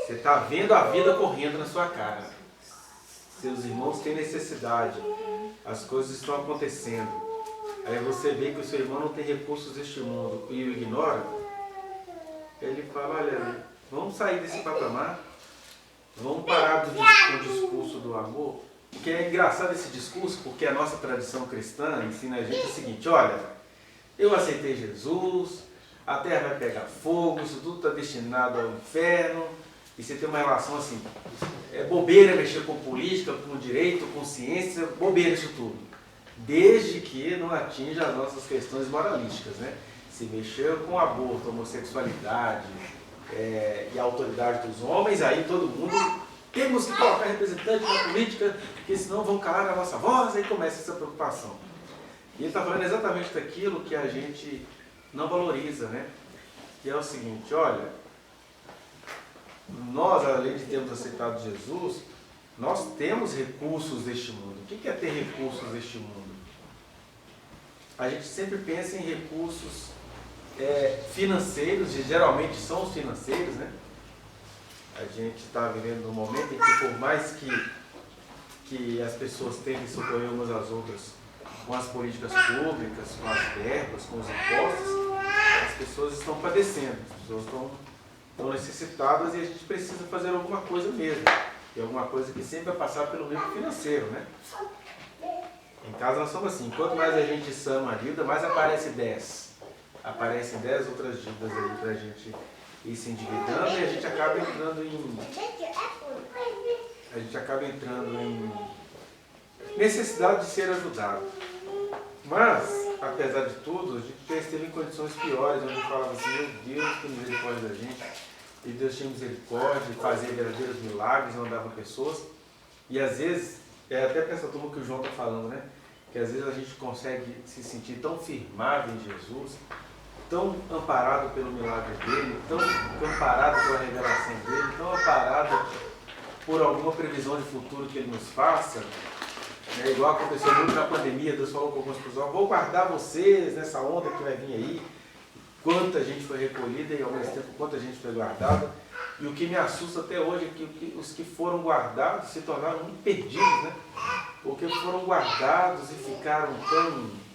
Você está vendo a vida correndo na sua cara. Seus irmãos têm necessidade. As coisas estão acontecendo. Aí você vê que o seu irmão não tem recursos deste mundo e o ignora. Ele fala, olha, vamos sair desse patamar. Vamos parar do discurso do amor. Porque é engraçado esse discurso, porque a nossa tradição cristã ensina a gente o seguinte, olha, eu aceitei Jesus, a terra vai pegar fogo, isso tudo está destinado ao inferno, e você tem uma relação assim, é bobeira mexer com política, com direito, com ciência, bobeira isso tudo. Desde que não atinja as nossas questões moralísticas, né? Se mexer com aborto, homossexualidade e a autoridade dos homens, aí todo mundo temos que colocar representante na política, porque senão vão calar a nossa voz, aí começa essa preocupação. E ele está falando exatamente daquilo que a gente não valoriza, né? Que é o seguinte, olha, nós, além de termos aceitado Jesus, nós temos recursos deste mundo. O que é ter recursos deste mundo? A gente sempre pensa em recursos financeiros, e geralmente são os financeiros, né? A gente está vivendo um momento em que, por mais que as pessoas tentem socorrer umas às outras com as políticas públicas, com as verbas, com os impostos, as pessoas estão padecendo, as pessoas estão necessitadas e a gente precisa fazer alguma coisa mesmo. E alguma coisa que sempre vai passar pelo nível financeiro, né? Em casa nós somos assim, quanto mais a gente sana uma dívida, mais aparece 10. Aparecem 10 outras dívidas aí para a gente ir se endividando e a gente acaba entrando em necessidade de ser ajudado. Mas, apesar de tudo, a gente já esteve em condições piores, onde a gente falava assim, meu Deus, tem misericórdia da gente, e Deus tinha misericórdia, fazia verdadeiros milagres, mandava pessoas, e às vezes, até para essa turma que o João está falando, né? Que às vezes a gente consegue se sentir tão firmado em Jesus, tão amparado pelo milagre dele, tão amparado pela revelação dele, tão amparado por alguma previsão de futuro que ele nos faça, né? Igual aconteceu muito na pandemia, Deus falou com algumas pessoas, vou guardar vocês nessa onda que vai vir aí, quanta gente foi recolhida e ao mesmo tempo quanta gente foi guardada, e o que me assusta até hoje é que os que foram guardados se tornaram muito perdidos, né? Porque foram guardados e ficaram tão...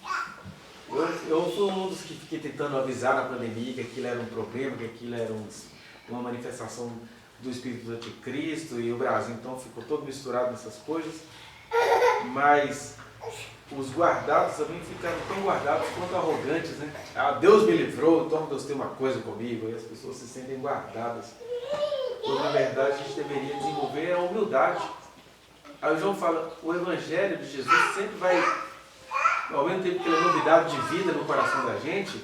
Eu fui um dos que fiquei tentando avisar na pandemia que aquilo era um problema, que aquilo era uma manifestação do Espírito do Anticristo, e o Brasil então ficou todo misturado nessas coisas, mas os guardados também ficaram tão guardados quanto arrogantes, né? Ah, Deus me livrou, então Deus tem uma coisa comigo, e as pessoas se sentem guardadas. Quando na verdade a gente deveria desenvolver a humildade. Aí o João fala, o Evangelho de Jesus sempre vai, ao mesmo tempo que ele é novidade de vida no coração da gente,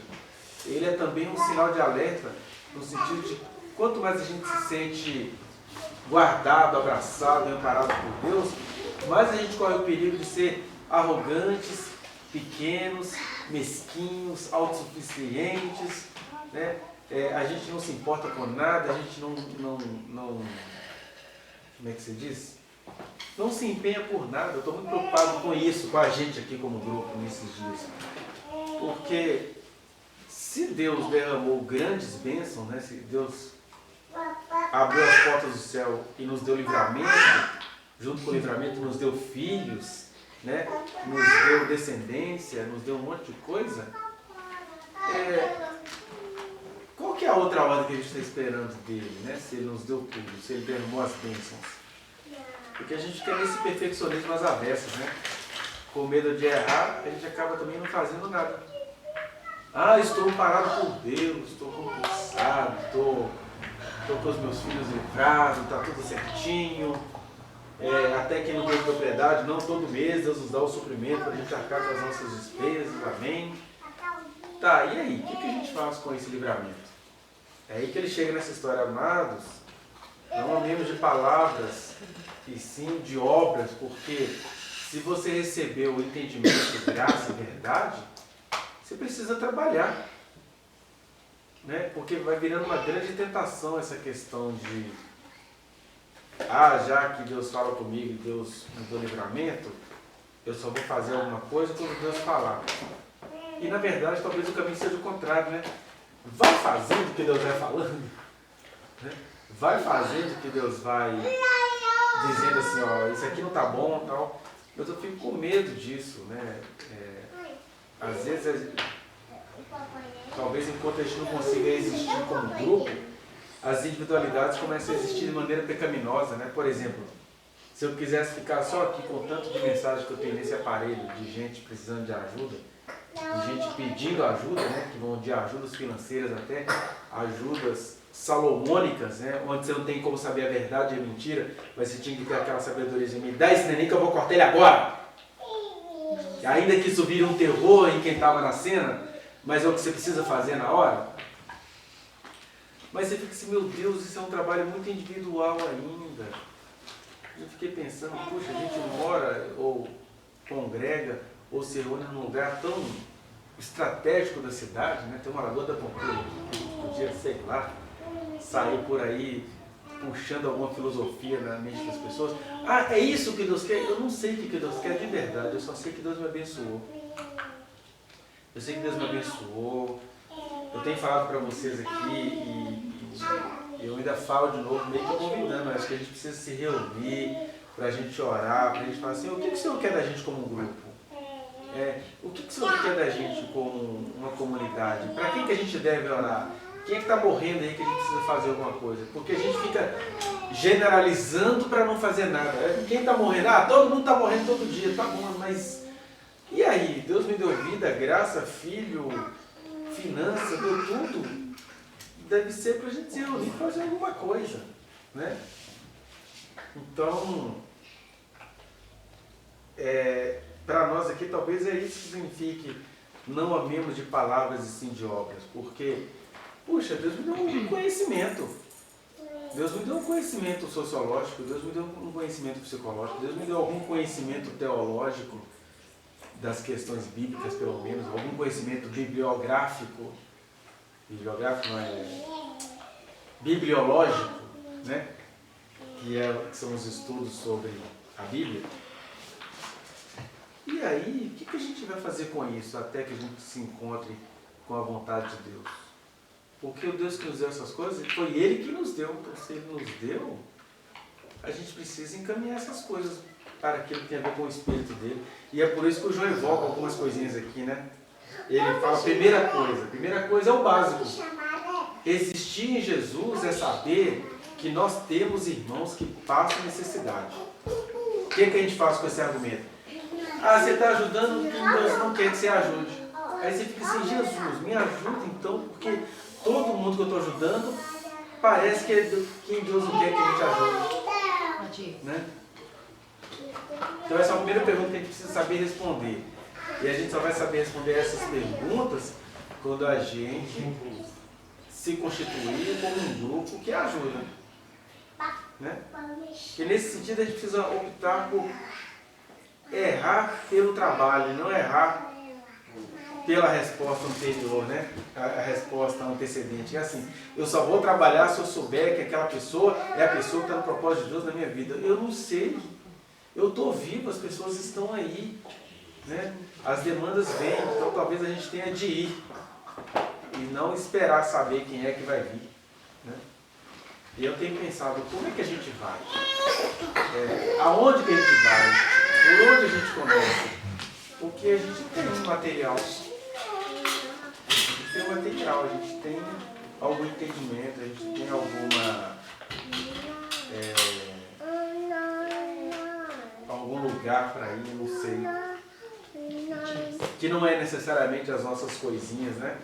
ele é também um sinal de alerta, no sentido de quanto mais a gente se sente guardado, abraçado, amparado por Deus, mais a gente corre o perigo de ser arrogantes, pequenos, mesquinhos, autossuficientes, né? A gente não se importa com nada, a gente não como é que se diz? Não se empenha por nada. Eu estou muito preocupado com isso, com a gente aqui como grupo nesses dias. Porque se Deus derramou grandes bênçãos, né? Se Deus abriu as portas do céu e nos deu livramento, junto com o livramento nos deu filhos, né? Nos deu descendência, nos deu um monte de coisa, qual que é a outra ordem que a gente está esperando dele, né? Se ele nos deu tudo, se ele derramou as bênçãos? Porque a gente quer esse perfeccionismo às avessas, né? Com medo de errar, a gente acaba também não fazendo nada. Ah, estou parado por Deus, estou compulsado, estou com os meus filhos livrados, está tudo certinho. Até que não tem propriedade, não, todo mês Deus nos dá o suprimento para a gente arcar com as nossas despesas, amém? Tá, e aí? O que a gente faz com esse livramento? É aí que ele chega nessa história, amados, não amemos de palavras, e sim de obras, porque se você recebeu o entendimento, graça e verdade, você precisa trabalhar, né? Porque vai virando uma grande tentação essa questão de já que Deus fala comigo e Deus me deu livramento, eu só vou fazer alguma coisa quando Deus falar. E na verdade talvez o caminho seja o contrário, né? Vai fazendo o que Deus vai falando, né? vai fazendo que Deus vai dizendo assim, ó, isso aqui não tá bom e tal. Eu fico com medo disso, né? Às vezes, talvez enquanto a gente não consiga existir como grupo, as individualidades começam a existir de maneira pecaminosa, né? Por exemplo, se eu quisesse ficar só aqui com o tanto de mensagem que eu tenho nesse aparelho, de gente precisando de ajuda, de gente pedindo ajuda, né? Que vão de ajudas financeiras até ajudas salomônicas, né? Onde você não tem como saber a verdade e a mentira, mas você tinha que ter aquela sabedoria de me dá esse neném que eu vou cortar ele agora. E ainda que isso vire um terror em quem estava na cena, mas é o que você precisa fazer na hora. Mas você fica assim, meu Deus, isso é um trabalho muito individual ainda. Eu fiquei pensando, puxa, a gente mora ou congrega ou se reúne num lugar tão estratégico da cidade, né? Tem uma Lagoa da Pampulha, podia, sei lá, sair por aí puxando alguma filosofia na mente das pessoas. Ah, é isso que Deus quer? Eu não sei o que Deus quer de verdade, eu só sei que Deus me abençoou. Eu sei que Deus me abençoou. Eu tenho falado para vocês aqui e eu ainda falo de novo, meio que convidando. Acho que a gente precisa se reunir para a gente orar, para a gente falar assim, o que o Senhor quer da gente como grupo? O que o Senhor quer da gente como uma comunidade? Para quem que a gente deve orar? Quem é que está morrendo aí que a gente precisa fazer alguma coisa? Porque a gente fica generalizando para não fazer nada. Quem está morrendo? Ah, todo mundo está morrendo todo dia. Tá bom, mas e aí? Deus me deu vida, graça, filho, finança, deu tudo. Deve ser para a gente se reunir e fazer alguma coisa, né? Então, para nós aqui, talvez é isso que signifique não amemos de palavras e sim de obras. Porque, puxa, Deus me deu um conhecimento. Deus me deu um conhecimento sociológico, Deus me deu um conhecimento psicológico, Deus me deu algum conhecimento teológico das questões bíblicas, pelo menos, algum conhecimento bibliográfico. Bibliográfico não bibliológico, né? Que são os estudos sobre a Bíblia. E aí, o que a gente vai fazer com isso até que a gente se encontre com a vontade de Deus? Porque o Deus que nos deu essas coisas, foi Ele que nos deu. Então, se Ele nos deu, a gente precisa encaminhar essas coisas para aquilo que tem a ver com o Espírito dele. E é por isso que o João evoca algumas coisinhas aqui, né? Ele fala, primeira coisa é o básico. Existir em Jesus é saber que nós temos irmãos que passam necessidade. O que a gente faz com esse argumento? Ah, você está ajudando e Deus não quer que você ajude. Aí você fica assim, Jesus, me ajuda então, porque todo mundo que eu estou ajudando parece que é quem Deus não quer que a gente ajude. Né? Então essa é a primeira pergunta que a gente precisa saber responder. E a gente só vai saber responder essas perguntas quando a gente se constituir como um grupo que ajuda. Né? E nesse sentido a gente precisa optar por errar pelo trabalho, não errar pela resposta anterior, né? A resposta antecedente. É assim, eu só vou trabalhar se eu souber que aquela pessoa é a pessoa que está no propósito de Deus na minha vida. Eu não sei. Eu estou vivo, as pessoas estão aí. Né? As demandas vêm, então talvez a gente tenha de ir. E não esperar saber quem é que vai vir. Né? E eu tenho pensado, como é que a gente vai? Aonde que a gente vai? Por onde a gente começa? Porque a gente tem um material. A gente tem algum entendimento, a gente tem algum lugar para ir, não sei. Que não é necessariamente as nossas coisinhas, né?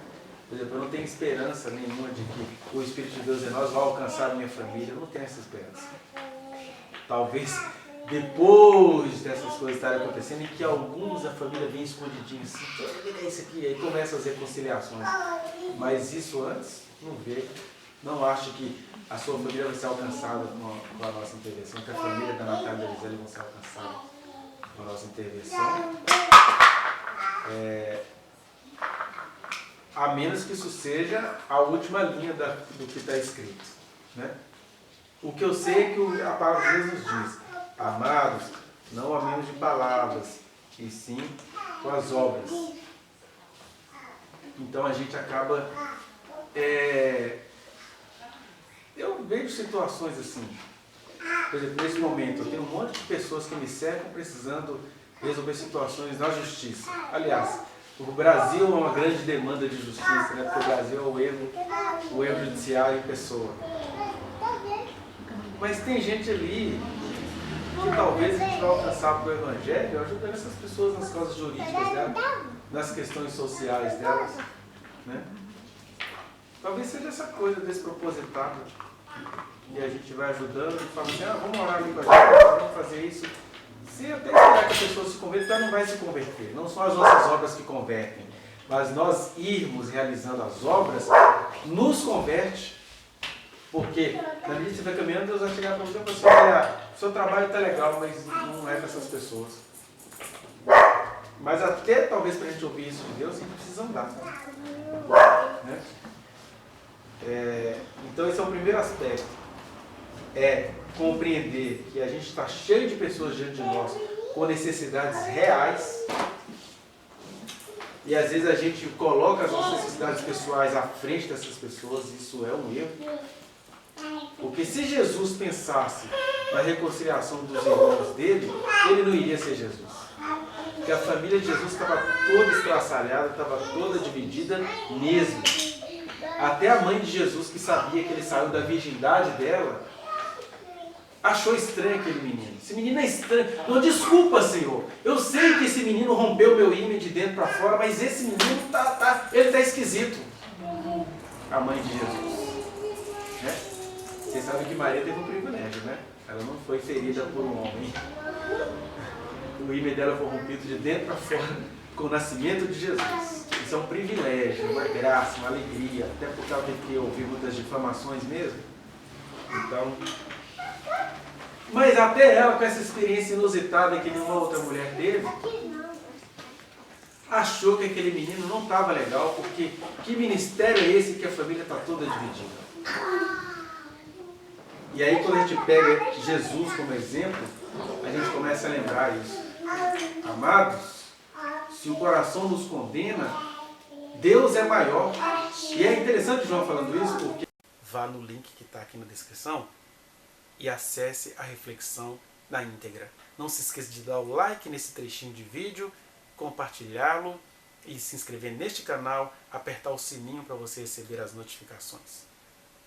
Por exemplo, eu não tenho esperança nenhuma de que o Espírito de Deus em nós vai alcançar a minha família. Eu não tenho essa esperança. Talvez depois dessas coisas estarem acontecendo, em que alguns da família vêm escondidinhos, assim, é isso aqui, aí começam as reconciliações. Mas isso antes, não vê. Não acho que a sua família vai ser alcançada com a nossa intervenção, que a família da Natália e da Gisele vão ser alcançadas com a nossa intervenção. A menos que isso seja a última linha do que está escrito. Né? O que eu sei é que a palavra de Deus nos diz: amados, não amemos de palavras, e sim com as obras. Então a gente acaba eu vejo situações assim. Por exemplo, nesse momento, eu tenho um monte de pessoas que me cercam precisando resolver situações na justiça. Aliás, o Brasil é uma grande demanda de justiça, né? Porque o Brasil é o erro judiciário em pessoa. Mas tem gente ali que talvez a gente vai alcançar pelo Evangelho ajudando essas pessoas nas causas jurídicas delas, nas questões sociais delas. Né? Talvez seja essa coisa despropositada. E a gente vai ajudando e fala assim, vamos orar ali com a gente, vamos fazer isso. Se até esperar que a pessoa se converta, ela não vai se converter. Não são as nossas obras que convertem, mas nós irmos realizando as obras, nos converte. Porque na medida que você vai caminhando, Deus vai chegar para você e falar assim, olha, o seu trabalho está legal, mas não é para essas pessoas. Mas até talvez para a gente ouvir isso de Deus, a gente precisa andar. Né? Então esse é o primeiro aspecto. É compreender que a gente está cheio de pessoas diante de nós com necessidades reais. E às vezes a gente coloca as nossas necessidades pessoais à frente dessas pessoas, isso é um erro. Porque se Jesus pensasse na reconciliação dos irmãos dele, ele não iria ser Jesus. Porque a família de Jesus estava toda estraçalhada, estava toda dividida mesmo. Até a mãe de Jesus, que sabia que ele saiu da virgindade dela, achou estranho aquele menino. Esse menino é estranho. Não, desculpa, Senhor. Eu sei que esse menino rompeu meu ímã de dentro para fora, mas esse menino ele está esquisito. A mãe de Jesus. Né? Vocês sabem que Maria teve um privilégio, né? Ela não foi ferida por um homem. O ímã dela foi rompido de dentro para fora com o nascimento de Jesus. Isso é um privilégio, uma graça, uma alegria. Até por causa de que ouvi muitas difamações mesmo. Então... Mas até ela, com essa experiência inusitada que nenhuma outra mulher teve, achou que aquele menino não estava legal, porque que ministério é esse que a família está toda dividida? E aí quando a gente pega Jesus como exemplo, a gente começa a lembrar isso. Amados, se o coração nos condena, Deus é maior. E é interessante João falando isso, porque vá no link que está aqui na descrição e acesse a reflexão na íntegra. Não se esqueça de dar o like nesse trechinho de vídeo, compartilhá-lo e se inscrever neste canal, apertar o sininho para você receber as notificações.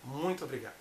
Muito obrigado.